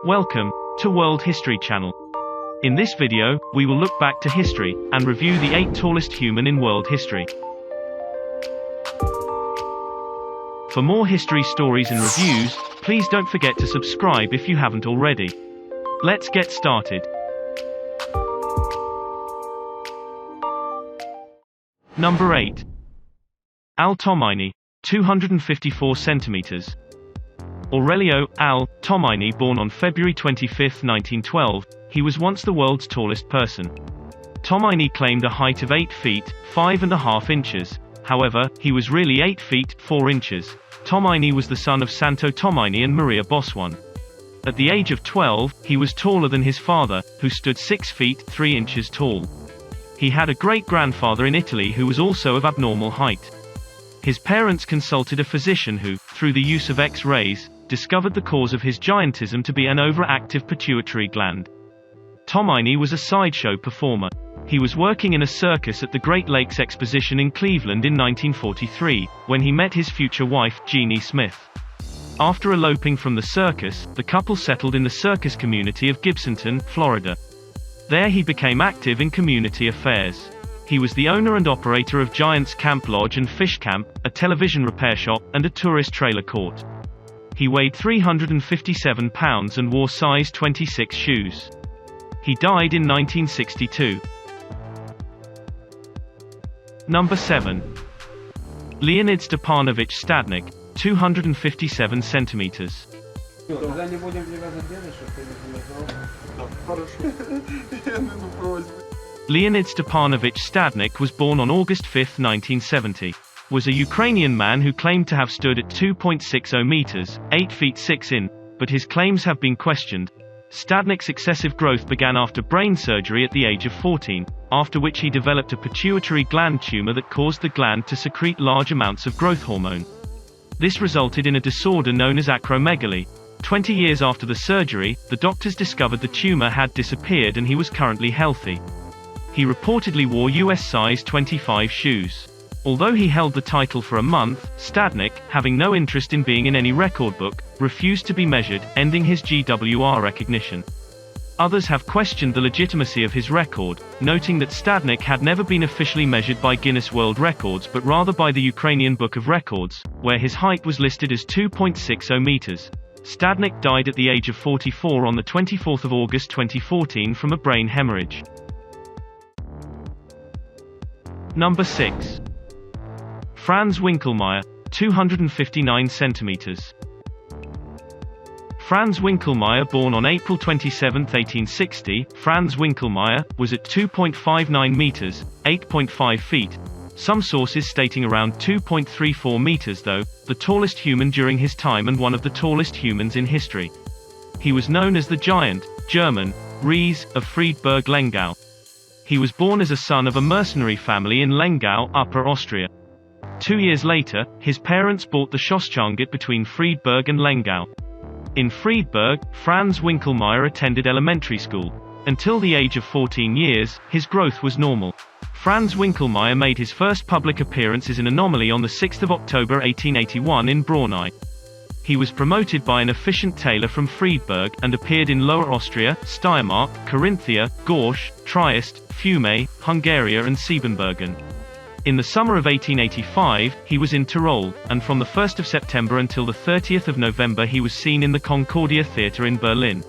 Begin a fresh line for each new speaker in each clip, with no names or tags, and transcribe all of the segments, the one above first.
Welcome to World History Channel. In this video, we will look back to history and review the 8 tallest human in world history. For more history stories and reviews, please don't forget to subscribe if you haven't already. Let's get started. Number 8. Al Tomini, 254 centimeters. Aurelio Al Tomini, born on February 25, 1912, he was once the world's tallest person. Tomini claimed a height of 8 feet, 5.5 inches. However, he was really 8 feet, 4 inches. Tomini was the son of Santo Tomini and Maria Bossuan. At the age of 12, he was taller than his father, who stood 6 feet, 3 inches tall. He had a great-grandfather in Italy who was also of abnormal height. His parents consulted a physician who, through the use of X-rays, discovered the cause of his giantism to be an overactive pituitary gland. Tomini was a sideshow performer. He was working in a circus at the Great Lakes Exposition in Cleveland in 1943, when he met his future wife, Jeannie Smith. After eloping from the circus, the couple settled in the circus community of Gibsonton, Florida. There he became active in community affairs. He was the owner and operator of Giants Camp Lodge and Fish Camp, a television repair shop, and a tourist trailer court. He weighed 357 pounds and wore size 26 shoes. He died in 1962. Number 7. Leonid Stepanovich Stadnik, 257 centimeters. Leonid Stepanovich Stadnik was born on August 5, 1970. Was a Ukrainian man who claimed to have stood at 2.60 meters, 8 feet 6 in, but his claims have been questioned. Stadnik's excessive growth began after brain surgery at the age of 14, after which he developed a pituitary gland tumor that caused the gland to secrete large amounts of growth hormone. This resulted in a disorder known as acromegaly. 20 years after the surgery, the doctors discovered the tumor had disappeared and he was currently healthy. He reportedly wore US size 25 shoes. Although he held the title for a month, Stadnik, having no interest in being in any record book, refused to be measured, ending his GWR recognition. Others have questioned the legitimacy of his record, noting that Stadnik had never been officially measured by Guinness World Records but rather by the Ukrainian Book of Records, where his height was listed as 2.60 meters. Stadnik died at the age of 44 on the 24th of August 2014 from a brain hemorrhage. Number 6. Franz Winkelmeyer, 259 centimeters. Franz Winkelmeyer, born on April 27, 1860, Franz Winkelmeyer, was at 2.59 meters, 8.5 feet. Some sources stating around 2.34 meters though, the tallest human during his time and one of the tallest humans in history. He was known as the Giant, German, Ries, of Friedberg-Lengau. He was born as a son of a mercenary family in Lengau, Upper Austria. 2 years later, his parents bought the Schlosschankett between Friedberg and Lengau. In Friedberg, Franz Winkelmeyer attended elementary school. Until the age of 14 years, his growth was normal. Franz Winkelmeyer made his first public appearance as an anomaly on the 6th of October 1881 in Braunau. He was promoted by an efficient tailor from Friedberg, and appeared in Lower Austria, Steiermark, Carinthia, Gorsch, Trieste, Fiume, Hungaria and Siebenbürgen. In the summer of 1885, he was in Tyrol, and from the 1st of September until the 30th of November he was seen in the Concordia Theatre in Berlin.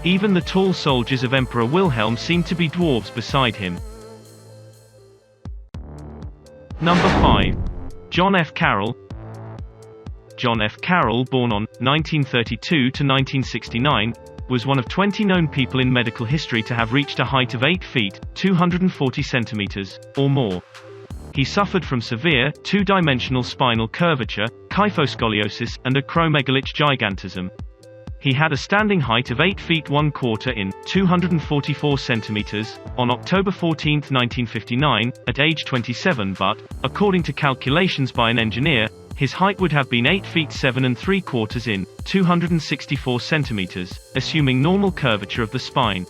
Even the tall soldiers of Emperor Wilhelm seemed to be dwarves beside him. Number 5. John F. Carroll. John F. Carroll, born on 1932 to 1969, was one of 20 known people in medical history to have reached a height of 8 feet, 240 centimeters, or more. He suffered from severe, two-dimensional spinal curvature, kyphoscoliosis, and acromegalich gigantism. He had a standing height of 8 feet 1/4 in, 244 centimeters, on October 14, 1959, at age 27 but, according to calculations by an engineer, his height would have been 8 feet 7 3/4 in, 264 centimeters, assuming normal curvature of the spine.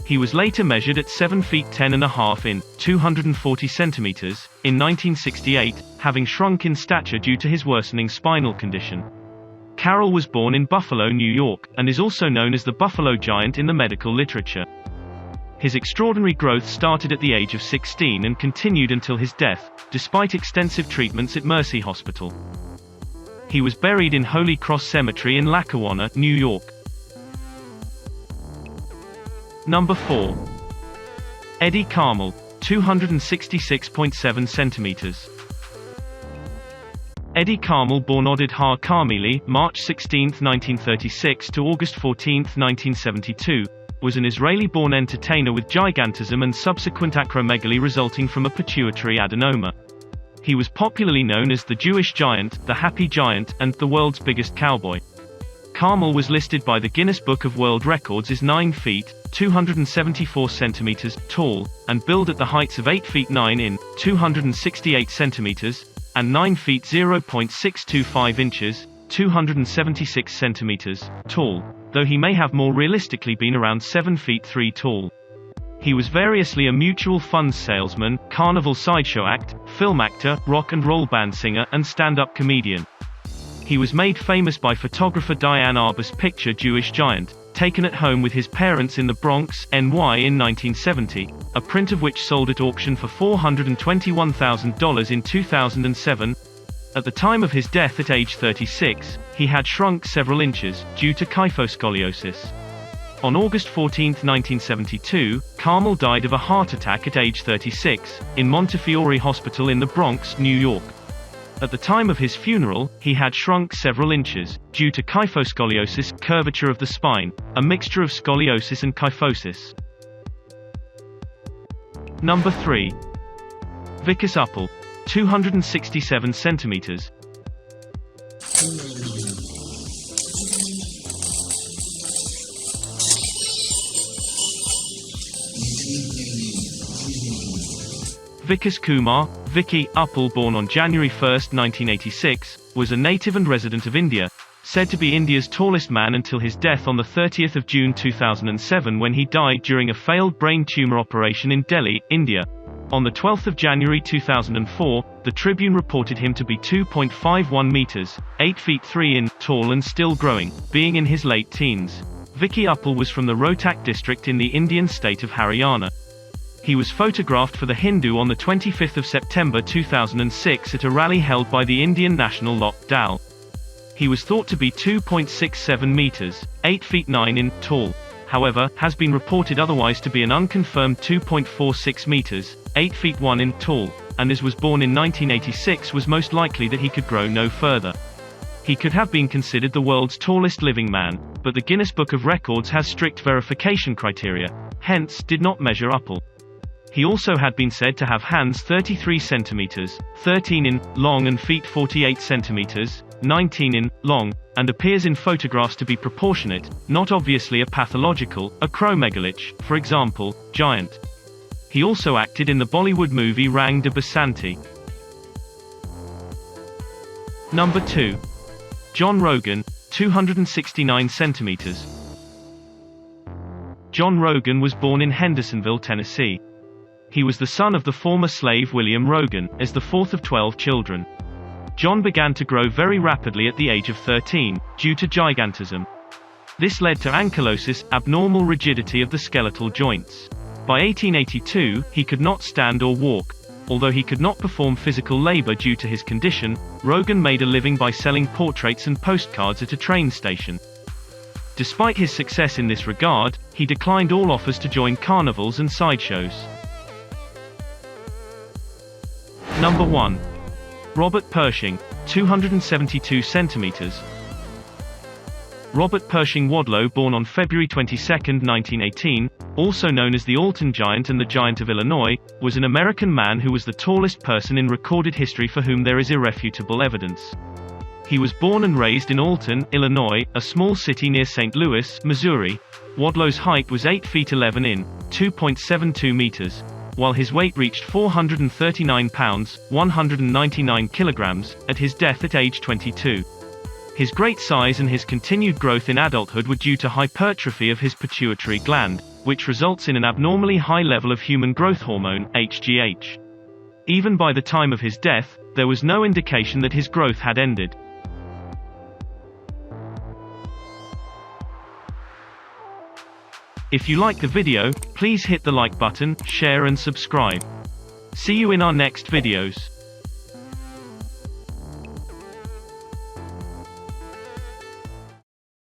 He was later measured at 7 feet 10.5 in, 240 centimeters, in 1968, having shrunk in stature due to his worsening spinal condition. Carroll was born in Buffalo, New York, and is also known as the Buffalo Giant in the medical literature. His extraordinary growth started at the age of 16 and continued until his death, despite extensive treatments at Mercy Hospital. He was buried in Holy Cross Cemetery in Lackawanna, New York. Number 4. Eddie Carmel, 266.7 centimeters. Eddie Carmel, born Oded Har Carmeli, March 16, 1936 to August 14, 1972, was an Israeli-born entertainer with gigantism and subsequent acromegaly resulting from a pituitary adenoma. He was popularly known as the Jewish Giant, the Happy Giant, and the world's biggest cowboy. Carmel was listed by the Guinness Book of World Records as 9 feet, 274 centimeters, tall, and billed at the heights of 8 feet 9 in, 268 centimeters, and 9 feet 0.625 inches, 276 centimeters, tall, though he may have more realistically been around 7 feet 3 tall. He was variously a mutual funds salesman, carnival sideshow act, film actor, rock and roll band singer, and stand-up comedian. He was made famous by photographer Diane Arbus' picture Jewish Giant, taken at home with his parents in the Bronx, NY in 1970, a print of which sold at auction for $421,000 in 2007. At the time of his death at age 36, he had shrunk several inches, due to kyphoscoliosis. On August 14, 1972, Carmel died of a heart attack at age 36, in Montefiore Hospital in the Bronx, New York. At the time of his funeral, he had shrunk several inches, due to kyphoscoliosis, curvature of the spine, a mixture of scoliosis and kyphosis. Number 3. Vikas Uppal, 267 centimeters. Vikas Kumar, Vicky Uppal, born on January 1, 1986, was a native and resident of India, said to be India's tallest man until his death on the 30th of June 2007 when he died during a failed brain tumor operation in Delhi, India. On the 12th of January 2004, the Tribune reported him to be 2.51 meters, 8 feet 3 in, tall and still growing, being in his late teens. Vicky Uppal was from the Rohtak district in the Indian state of Haryana. He was photographed for The Hindu on the 25th of September 2006 at a rally held by the Indian National Lok Dal. He was thought to be 2.67 meters, 8 feet 9 in, tall. However, has been reported otherwise to be an unconfirmed 2.46 meters, 8 feet 1 in, tall, and as was born in 1986 was most likely that he could grow no further. He could have been considered the world's tallest living man, but the Guinness Book of Records has strict verification criteria, hence, did not measure Uppal. He also had been said to have hands 33 centimeters, 13 in, long and feet 48 centimeters, 19 in, long, and appears in photographs to be proportionate, not obviously a pathological, acromegalich, for example, giant. He also acted in the Bollywood movie Rang de Basanti. Number 2. John Rogan, 269 centimeters. John Rogan was born in Hendersonville, Tennessee. He was the son of the former slave William Rogan, as the fourth of 12 children. John began to grow very rapidly at the age of 13, due to gigantism. This led to ankylosis, abnormal rigidity of the skeletal joints. By 1882, he could not stand or walk. Although he could not perform physical labor due to his condition, Rogan made a living by selling portraits and postcards at a train station. Despite his success in this regard, he declined all offers to join carnivals and sideshows. Number 1. Robert Pershing, 272 centimeters. Robert Pershing Wadlow, born on February 22, 1918, also known as the Alton Giant and the Giant of Illinois, was an American man who was the tallest person in recorded history for whom there is irrefutable evidence. He was born and raised in Alton, Illinois, a small city near St. Louis, Missouri. Wadlow's height was 8 feet 11 in, 2.72 meters, while his weight reached 439 pounds, 199 kilograms, at his death at age 22. His great size and his continued growth in adulthood were due to hypertrophy of his pituitary gland, which results in an abnormally high level of human growth hormone, HGH. Even by the time of his death, there was no indication that his growth had ended. If you like the video, please hit the like button, share and subscribe. See you in our next videos.